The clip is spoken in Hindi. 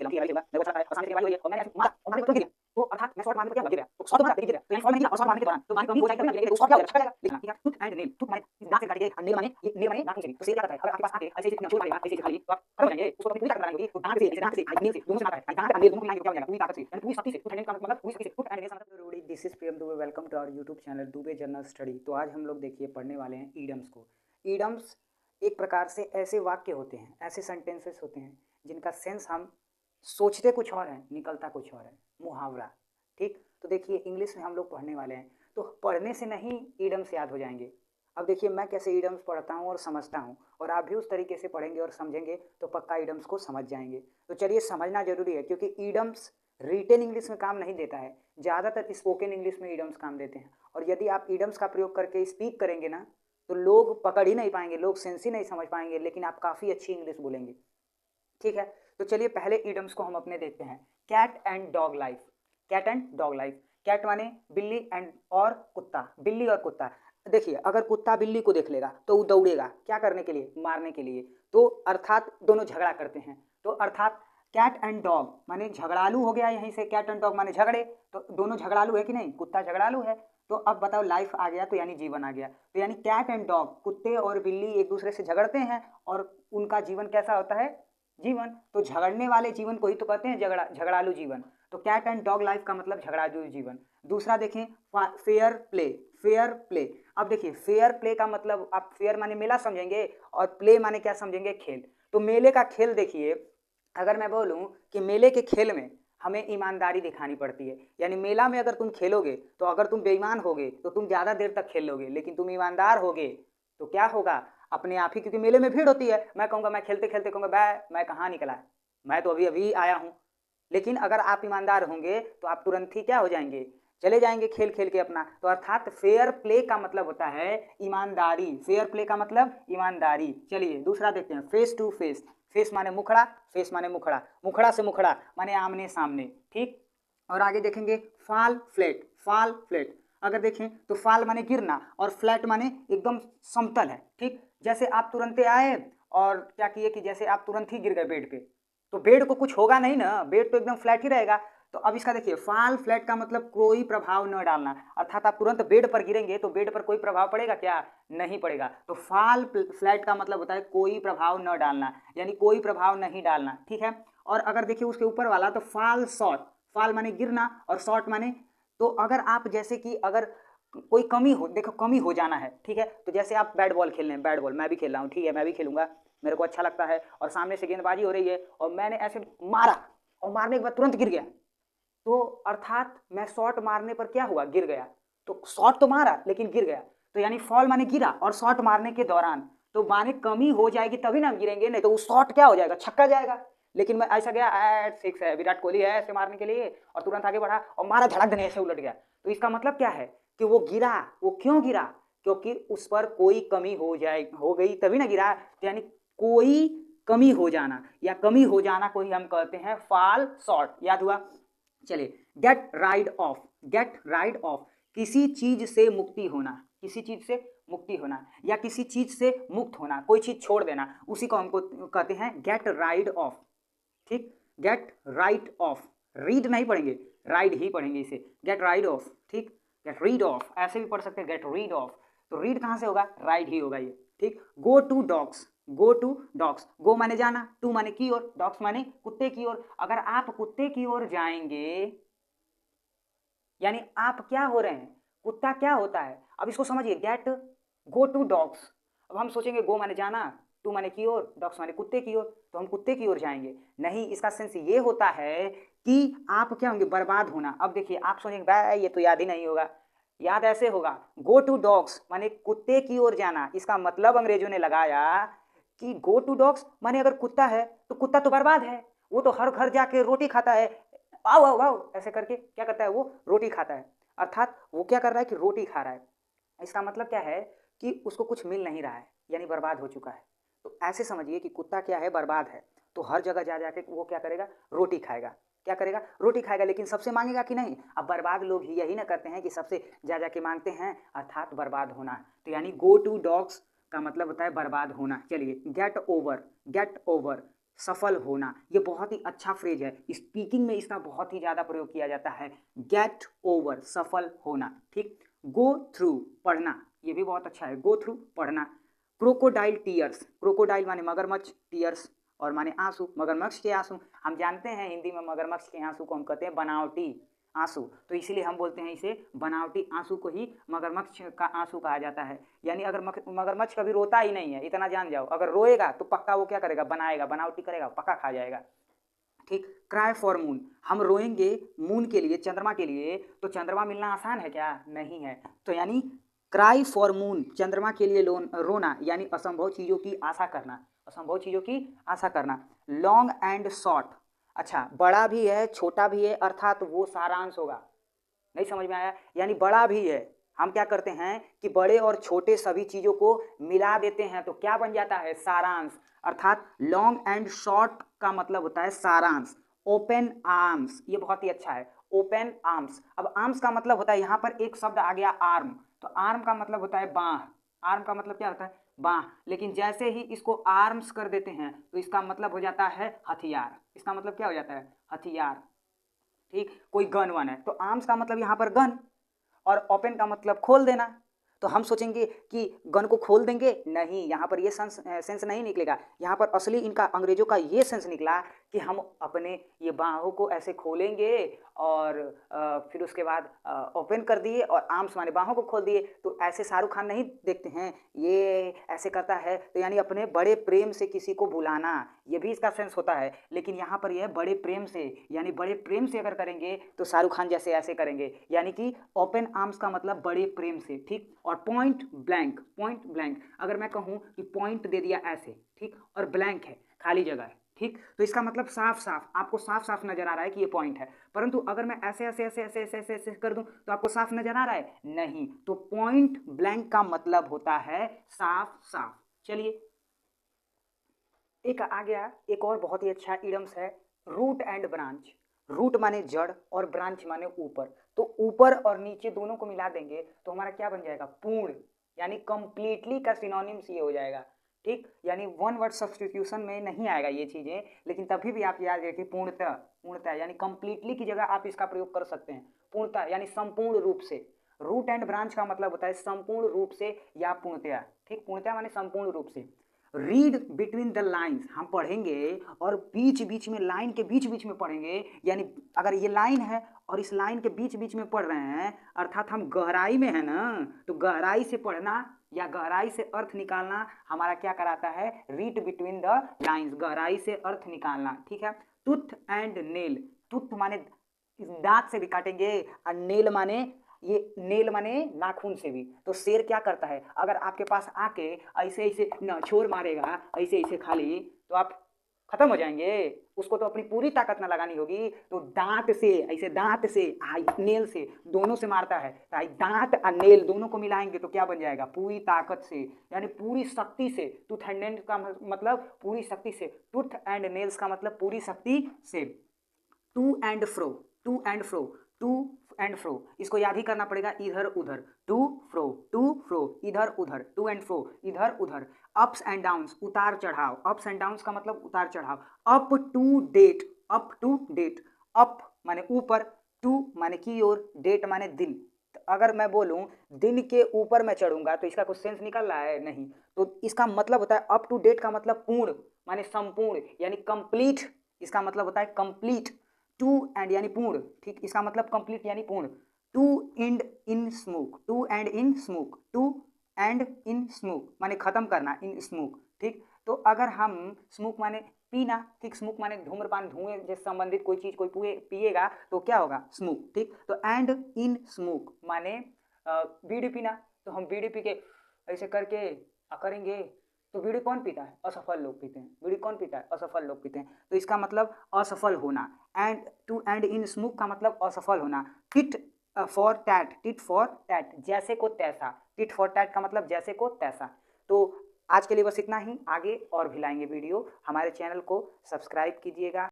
खेला, ये खेला, मेरे को अच्छा लगता है और सामने से वाली है और मैंने ऐसे मारा और मारने को तुरंत गिर गया। तो अर्थात मैं शॉट मारने पर क्या हुआ, गिर गया। तो शॉट तो मारा लेकिन गिर गया। तो यानी शॉट मैंने किया और शॉट मारने के दौरान तो मारने कमी हो जाएगी तभी ना गिरेंगे, तो शॉट क्या हो जाएगा, छक्का जाएगा। लेकिन ठीक है, टूथ एंड नेल, टूथ माने दांत से काटेंगे, नेल माने ये नेल माने नाखून से भी। तो शेर क्या करता है, अगर आपके पास आके ऐसे ऐसे छोड़ मारेगा, ऐसे ऐसे खाली तो आप खत्म हो जाएंगे। उसको अपनी पूरी ताकत लगानी होगी, तो दांत से ऐसे दांत से नेल से दोनों से मारता है, दांत और नेल दोनों को मिलाएंगे तो क्या हो जाएगा, पूरी ताकत से, यानी पूरी शक्ति से। टूथ एंड नेल का मतलब पूरी शक्ति से, टूथ एंड नेल का मतलब रोडी। This is Priyam Dubey, welcome to our YouTube channel Dubey general study. तो आज हम लोग देखिए पढ़ने वाले हैं ईडम्स को। ईडम्स एक प्रकार से ऐसे वाक्य होते हैं, ऐसे सेंटेंसेस होते हैं जिनका सेंस हम सोचते कुछ और है, निकलता कुछ और है। मुहावरा, ठीक। तो देखिए इंग्लिश में हम लोग पढ़ने वाले हैं, तो पढ़ने से नहीं ईडम्स याद हो जाएंगे। अब देखिए मैं कैसे ईडम्स पढ़ता हूँ और समझता हूँ, और आप भी उस तरीके से पढ़ेंगे और समझेंगे तो पक्का ईडम्स को समझ जाएंगे। तो चलिए, समझना जरूरी है क्योंकि ईडम्स रिटेन इंग्लिश में काम नहीं देता है, ज़्यादातर स्पोकन इंग्लिश में ईडम्स काम देते हैं। और यदि आप ईडम्स का प्रयोग करके स्पीक करेंगे ना, तो लोग पकड़ ही नहीं पाएंगे, लोग सेंस ही नहीं समझ पाएंगे, लेकिन आप काफ़ी अच्छी इंग्लिश बोलेंगे। ठीक है, तो चलिए पहले ईडम्स को हम अपने देखते हैं। Cat and dog life. Cat and dog life, cat माने बिल्ली एंड और कुत्ता, बिल्ली और कुत्ता। देखिए अगर कुत्ता बिल्ली को देख लेगा तो वो दौड़ेगा, क्या करने के लिए, मारने के लिए। तो अर्थात दोनों झगड़ा करते हैं, तो अर्थात कैट एंड डॉग माने झगड़ालू हो गया। यहीं से कैट एंड डॉग माने झगड़े, तो दोनों झगड़ालू है कि नहीं, कुत्ता झगड़ालू है। तो अब बताओ लाइफ आ गया तो यानी जीवन आ गया। तो यानी कैट एंड डॉग, कुत्ते और बिल्ली एक दूसरे से झगड़ते हैं और उनका जीवन कैसा होता है, जीवन। तो झगड़ने वाले जीवन को ही तो कहते हैं झगड़ालू जीवन। तो कैट एंड डॉग लाइफ का मतलब झगड़ालू जीवन। दूसरा देखें, फेयर प्ले। फेयर प्ले, अब देखिए फेयर प्ले का मतलब, आप फेयर माने मेला समझेंगे और प्ले माने क्या समझेंगे, खेल। तो मेले का खेल देखिए, अगर मैं बोलूं कि मेले के खेल में हमें ईमानदारी दिखानी पड़ती है। यानी मेला में अगर तुम खेलोगे तो अगर तुम बेईमान होगे तो तुम ज़्यादा देर तक खेल लोगे, लेकिन तुम ईमानदार होगे तो क्या होगा, अपने आप ही। क्योंकि मेले में भीड़ होती है, मैं कहूँगा, मैं खेलते खेलते कहूँगा मैं कहाँ निकला, मैं तो अभी अभी आया हूँ। लेकिन अगर आप ईमानदार होंगे तो आप तुरंत ही क्या हो जाएंगे, चले जाएंगे खेल खेल के अपना। तो अर्थात फेयर प्ले का मतलब होता है ईमानदारी। फेयर प्ले का मतलब ईमानदारी। चलिए दूसरा देखते हैं, फेस टू फेस। फेस माने मुखड़ा, फेस माने मुखड़ा, मुखड़ा से मुखड़ा माने आमने सामने, ठीक। और आगे देखेंगे, फाल फ्लैट। फाल फ्लैट, अगर देखें तो फाल माने गिरना और फ्लैट माने एकदम समतल है, ठीक। जैसे आप तुरंत आए और क्या किए कि जैसे आप तुरंत ही गिर गए बेड पे, तो बेड को कुछ होगा नहीं ना, बेड तो एकदम फ्लैट ही रहेगा। तो अब इसका देखिए, फाल फ्लैट का मतलब कोई प्रभाव न डालना, अर्थात आप तुरंत बेड पर गिरेंगे तो बेड पर कोई प्रभाव पड़ेगा क्या, नहीं पड़ेगा। तो फाल फ्लैट का मतलब होता है कोई प्रभाव न डालना, यानी कोई प्रभाव नहीं डालना, ठीक है। और अगर देखिए उसके ऊपर वाला, तो फाल शॉट। फाल माने गिरना और शॉट माने, तो अगर आप जैसे कि अगर कोई कमी हो, देखो कमी हो जाना है, ठीक है। तो जैसे आप बैट बॉल खेल रहे हैं, बैट बॉल मैं भी खेल रहा हूँ, ठीक है, मैं भी खेलूंगा, मेरे को अच्छा लगता है, और सामने से गेंदबाजी हो रही है और मैंने ऐसे मारा और मारने के बाद तुरंत गिर गया, तो अर्थात मैं शॉट मारने पर क्या हुआ, गिर गया। तो शॉट तो मारा लेकिन गिर गया, तो यानी फॉल माने गिरा और शॉट मारने के दौरान, तो माने कमी हो जाएगी तभी ना हम गिरेंगे, नहीं तो वो शॉट क्या हो जाएगा, छक्का जाएगा। लेकिन मैं ऐसा गया, सिक्स है, विराट कोहली है ऐसे मारने के लिए, और तुरंत आगे बढ़ा और मारा, धड़क देने ऐसे उलट गया। तो इसका मतलब क्या है कि वो गिरा, वो क्यों गिरा, क्योंकि उस पर कोई कमी हो गई तभी ना गिरा। तो यानी कोई कमी हो जाना या कमी हो जाना को ही हम कहते हैं फाल शॉट। याद हुआ। चलिए, gate ride of. Gate ride of, किसी चीज से मुक्ति होना, किसी चीज से मुक्ति होना या किसी चीज से मुक्त होना, कोई चीज छोड़ देना, उसी को हमको कहते हैं गेट राइड ऑफ, ठीक। गेट राइड ऑफ, रीड नहीं पढ़ेंगे, राइड ही पढ़ेंगे इसे, गेट राइड ऑफ, ठीक। गेट रीड ऑफ ऐसे भी पढ़ सकते हैं, गेट रीड ऑफ। तो रीड कहाँ से होगा, राइड ही होगा ये, ठीक। Go to dogs. Go to dogs, go माने जाना, टू माने की ओर, डॉग्स माने कुत्ते की ओर। अगर आप कुत्ते की ओर जाएंगे यानी आप क्या हो रहे हैं, कुत्ता क्या होता है। अब इसको समझिए, गेट, गो टू डॉग्स। अब हम सोचेंगे गो माने जाना, टू माने की ओर, डॉग्स माने कुत्ते की ओर, तो हम कुत्ते की ओर जाएंगे, नहीं। इसका सेंस ये होता है कि आप क्या होंगे, बर्बाद होना। अब देखिए आप सोचेंगे भाई ये तो याद ही नहीं होगा, याद ऐसे होगा, गो टू डॉग्स माने कुत्ते की ओर जाना। इसका मतलब अंग्रेजों ने लगाया कि गो टू डॉग्स माने अगर कुत्ता है तो कुत्ता तो बर्बाद है, वो तो हर घर जाके रोटी खाता है, आओ आओ आओ ऐसे करके क्या करता है, वो रोटी खाता है। अर्थात वो क्या कर रहा है कि रोटी खा रहा है। इसका मतलब क्या है कि उसको कुछ मिल नहीं रहा है, यानी बर्बाद हो चुका है। तो ऐसे समझिए कि कुत्ता क्या है, बर्बाद है, तो हर जगह जा जाके वो क्या करेगा, रोटी खाएगा। क्या करेगा, रोटी खाएगा, लेकिन सबसे मांगेगा कि नहीं। अब बर्बाद लोग ही यही ना करते हैं कि सबसे जा जाके मांगते हैं, अर्थात बर्बाद होना। तो यानी गो टू डॉग्स का मतलब होता है बर्बाद होना। चलिए, गेट ओवर। गेट ओवर, सफल होना, ये बहुत ही अच्छा फ्रेज है। स्पीकिंग में इसका बहुत ही ज़्यादा प्रयोग किया जाता है। गेट ओवर, सफल होना, ठीक। गो थ्रू, पढ़ना, ये भी बहुत अच्छा है, गो थ्रू, पढ़ना। क्रोकोडाइल टीयर्स, क्रोकोडाइल माने मगरमच्छ, टीयर्स और माने आंसू, मगरमच्छ के आंसू। हम जानते हैं हिंदी में मगरमच्छ के आंसू को हम कहते हैं बनावटी आंसू, तो इसीलिए हम बोलते हैं इसे बनावटी आंसू को ही मगरमच्छ का आंसू कहा जाता है। यानी अगर मगरमच्छ कभी रोता ही नहीं है, इतना जान जाओ, अगर रोएगा तो पक्का वो क्या करेगा, बनाएगा, बनावटी करेगा, पक्का खा जाएगा, ठीक। क्राई फॉर मून, हम रोएंगे मून के लिए, चंद्रमा के लिए, तो चंद्रमा मिलना आसान है क्या, नहीं है। तो यानी क्राई फॉर मून, चंद्रमा के लिए रोना, यानी असंभव चीज़ों की आशा करना, असंभव चीज़ों की आशा करना। लॉन्ग एंड शॉर्ट, अच्छा बड़ा भी है छोटा भी है, अर्थात वो सारांश होगा, नहीं समझ में आया, यानी बड़ा भी है, हम क्या करते हैं कि बड़े और छोटे सभी चीज़ों को मिला देते हैं तो क्या बन जाता है, सारांश, अर्थात लॉन्ग एंड शॉर्ट का मतलब होता है सारांश। ओपन आर्म्स, ये बहुत ही अच्छा है, ओपन आर्म्स। अब आर्म्स का मतलब होता है, यहाँ पर एक शब्द आ गया आर्म, तो आर्म का मतलब होता है बाह, आर्म का मतलब क्या होता है, बाह, लेकिन जैसे ही इसको आर्म्स कर देते हैं तो इसका मतलब हो जाता है हथियार, इसका मतलब क्या हो जाता है, हथियार, ठीक। कोई गन वन है तो आर्म्स का मतलब यहाँ पर गन, और ओपन का मतलब खोल देना, तो हम सोचेंगे कि गन को खोल देंगे, नहीं, यहाँ पर ये सेंस नहीं निकलेगा, यहाँ पर असली इनका अंग्रेजों का ये सेंस निकला कि हम अपने ये बाहों को ऐसे खोलेंगे और फिर उसके बाद ओपन कर दिए और आर्म्स माने बाहों को खोल दिए, तो ऐसे शाहरुख खान नहीं देखते हैं, ये ऐसे करता है, तो यानी अपने बड़े प्रेम से किसी को बुलाना, ये भी इसका सेंस होता है, लेकिन यहाँ पर यह बड़े प्रेम से, यानी बड़े प्रेम से अगर करेंगे तो शाहरुख खान जैसे ऐसे करेंगे, यानी कि ओपन आर्म्स का मतलब बड़े प्रेम से, ठीक। और पॉइंट ब्लैंक, पॉइंट ब्लैंक, अगर मैं कहूँ कि पॉइंट दे दिया ऐसे, ठीक, और ब्लैंक है, खाली जगह है, ठीक, तो इसका मतलब साफ साफ, आपको साफ साफ नजर आ रहा है कि ये पॉइंट है, परंतु अगर मैं ऐसे ऐसे ऐसे ऐसे ऐसे ऐसे ऐसे कर दूं तो आपको साफ नजर आ रहा है, नहीं, तो पॉइंट ब्लैंक का मतलब होता है साफ साफ। चलिए एक आ गया, एक और बहुत ही अच्छा इडम्स है, रूट एंड ब्रांच। रूट माने जड़ और ब्रांच माने ऊपर, तो ऊपर और नीचे दोनों को मिला देंगे तो हमारा क्या बन जाएगा, पूर्ण, यानी कंप्लीटली का सिनोनिम्स ये हो जाएगा, ठीक। यानी वन वर्ड सब्स्टिट्यूशन में नहीं आएगा ये चीजें, लेकिन तभी भी आप याद रखिए पूर्णतः, पूर्णतः यानी कंप्लीटली की जगह आप इसका प्रयोग कर सकते हैं, पूर्णतः यानी संपूर्ण रूप से। रूट एंड ब्रांच का मतलब होता है संपूर्ण रूप से या पूर्णतया, ठीक, पूर्णतया माने संपूर्ण रूप से। रीड बिटवीन द लाइन्स, हम पढ़ेंगे और बीच बीच में, लाइन के बीच बीच में पढ़ेंगे, यानी अगर ये लाइन है और इस लाइन के बीच बीच में पढ़ रहे हैं, अर्थात हम गहराई में है ना, तो गहराई से पढ़ना या गहराई से अर्थ निकालना हमारा क्या कराता है, रीड बिटवीन द लाइन्स, गहराई से अर्थ निकालना, ठीक है। टूथ एंड नेल, टूथ माने दांत से भी काटेंगे और नेल माने, ये नेल माने नाखून से भी, तो शेर क्या करता है, अगर आपके पास आके ऐसे ऐसे नछोर मारेगा ऐसे ऐसे खाली, तो आप खत्म हो जाएंगे, उसको तो अपनी पूरी ताकत ना लगानी होगी, तो दांत से ऐसे, दांत से नेल से, दोनों से मारता है, तो दांत और नेल दोनों को मिलाएंगे तो क्या बन जाएगा, पूरी ताकत से, यानी पूरी शक्ति से। टूथ एंड नेल का मतलब पूरी शक्ति से, टूथ एंड नेल्स का मतलब पूरी शक्ति से। To and fro, to and fro, to and fro, इसको याद ही करना पड़ेगा, इधर उधर, टू फ्रो, इधर उधर, टू एंड फ्रो, इधर उधर। अप्स एंड डाउन्स, उतार चढ़ाव, अप्स एंड डाउन्स का मतलब उतार चढ़ाव। Up to date, up to date, up माने ऊपर, टू माने की ओर, डेट माने दिन, तो अगर मैं बोलूं दिन के ऊपर मैं चढ़ूंगा तो इसका कुछ सेंस निकल रहा है, नहीं, तो इसका मतलब होता है अप टू डेट का मतलब पूर्ण माने संपूर्ण, यानी कंप्लीट, इसका मतलब होता है कंप्लीट। टू एंड यानी पूर्ण, ठीक, इसका मतलब कंप्लीट यानी पूर्ण। To end in smoke, to end in smoke, to end in smoke माने खत्म करना, इन स्मोक, ठीक। तो अगर हम स्मोक माने पीना, ठीक, स्मोक माने धूम्रपान, धुएं से संबंधित कोई चीज कोई पिएगा तो क्या होगा, स्मोक, ठीक। तो एंड इन स्मोक माने बीड़ी पीना, तो हम बीड़ी पी के ऐसे करके करेंगे, तो बीड़ी कौन पीता है, असफल लोग पीते हैं, बीड़ी कौन पीता है, असफल लोग पीते हैं, तो इसका मतलब असफल होना। And to end in smoke का मतलब असफल होना। Tit for tat, tit for tat, जैसे को तैसा, टिट फॉर टैट का मतलब जैसे को तैसा। तो आज के लिए बस इतना ही, आगे और भी लाएंगे वीडियो, हमारे चैनल को सब्सक्राइब कीजिएगा।